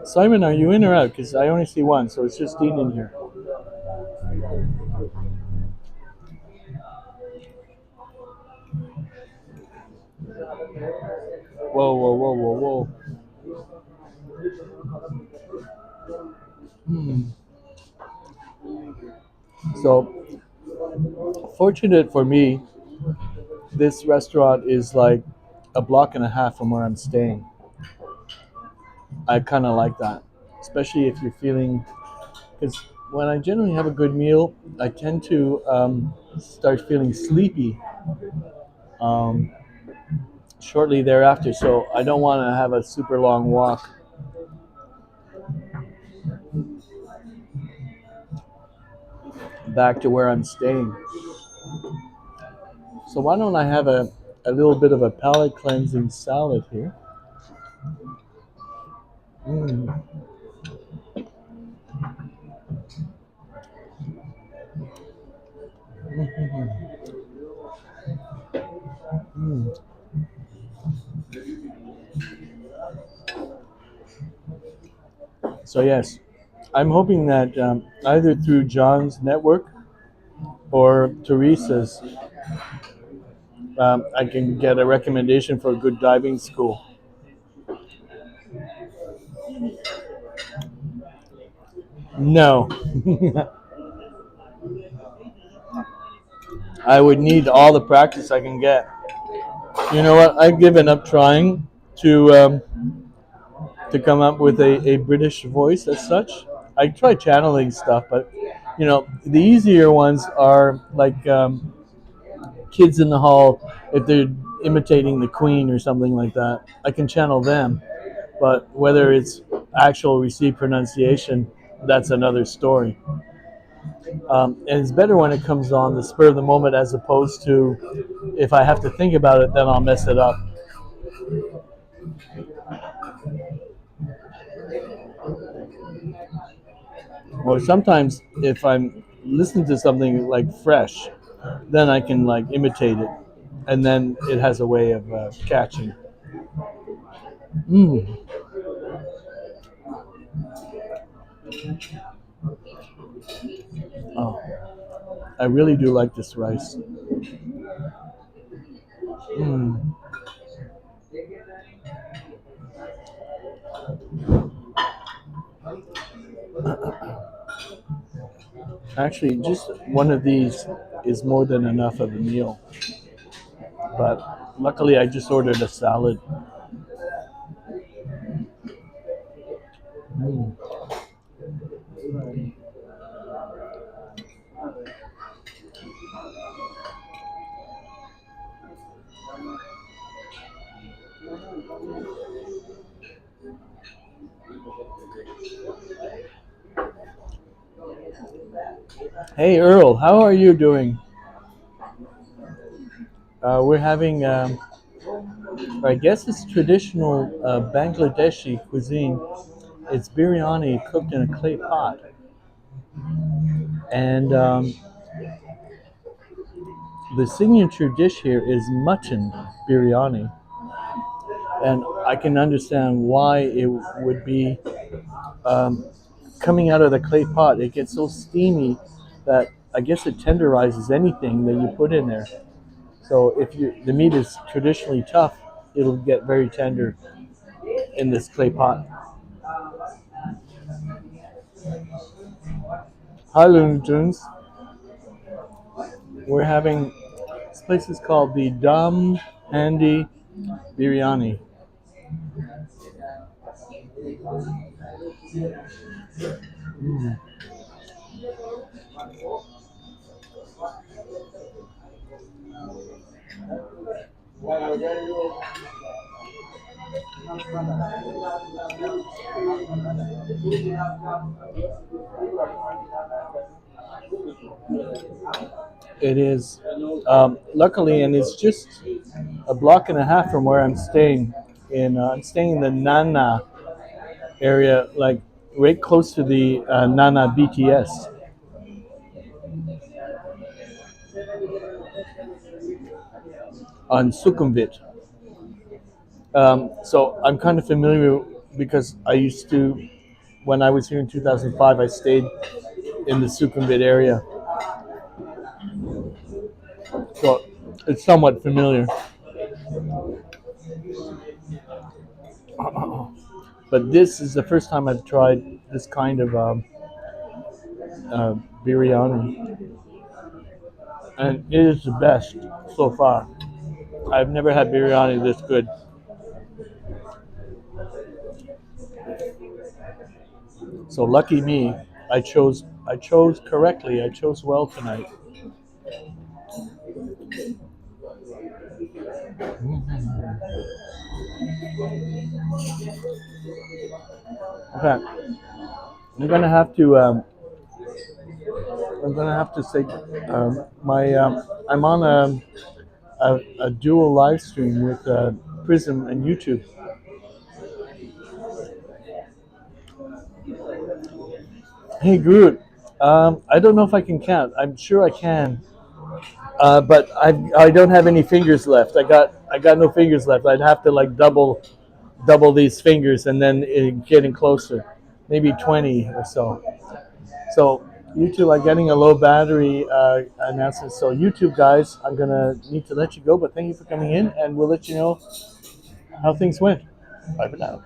Simon. Are you in or out? Because I only see one, so it's just Dean in here. Whoa, whoa, whoa, whoa, whoa. Mm. So, fortunate for me, this restaurant is like a block and a half from where I'm staying. I kind of like that, especially if you're feeling. Because when I generally have a good meal, I tend to start feeling sleepy um, shortly thereafter. So I don't want to have a super long walk back to where I'm staying. So why don't I have a little bit of a palate cleansing salad here? Mm. Mm. So yes, I'm hoping that either through John's network or Teresa's, I can get a recommendation for a good diving school. No, I would need all the practice I can get. You know what? I've given up trying to come up with a British voice as such. I try channeling stuff, but the easier ones are like kids in the hall if they're imitating the Queen or something like that. I can channel them, but whether it's actual received pronunciation, that's another story. And it's better when it comes on the spur of the moment as opposed to if I have to think about it, then I'll mess it up. Or sometimes if I'm listening to something like fresh, then I can like imitate it, and then it has a way of catching. Mm. Oh, I really do like this rice. Mm. Actually, just one of these is more than enough of a meal. But luckily, I just ordered a salad. Mm. Hey Earl, how are you doing? We're having, I guess it's traditional Bangladeshi cuisine. It's biryani cooked in a clay pot, and the signature dish here is mutton biryani. And I can understand why it would be um, coming out of the clay pot. It gets so steamy that I guess it tenderizes anything that you put in there. So if the meat is traditionally tough, it'll get very tender in this clay pot. Hi, Looney Tunes. We're having this place is called the Handi Biryani. It is, luckily, and it's just a block and a half from where I'm staying. I'm staying in the Nana area, like right close to the Nana BTS on Sukhumvit. So I'm kind of familiar because I used to, when I was here in 2005, I stayed in the Sukhumvit area, so it's somewhat familiar. But this is the first time I've tried this kind of biryani, and it is the best so far. I've never had biryani this good. So lucky me, I chose correctly. I chose well tonight. Okay, I'm gonna have to. I'm gonna have to say, my I'm on a dual live stream with Prism and YouTube. Hey Groot, I don't know if I can count. I'm sure I can, but I don't have any fingers left. I got no fingers left. I'd have to like double these fingers and then getting closer, maybe 20 or so. So YouTube, I'm getting a low battery announcement. So YouTube guys, I'm gonna need to let you go, but thank you for coming in, and we'll let you know how things went. Bye for now.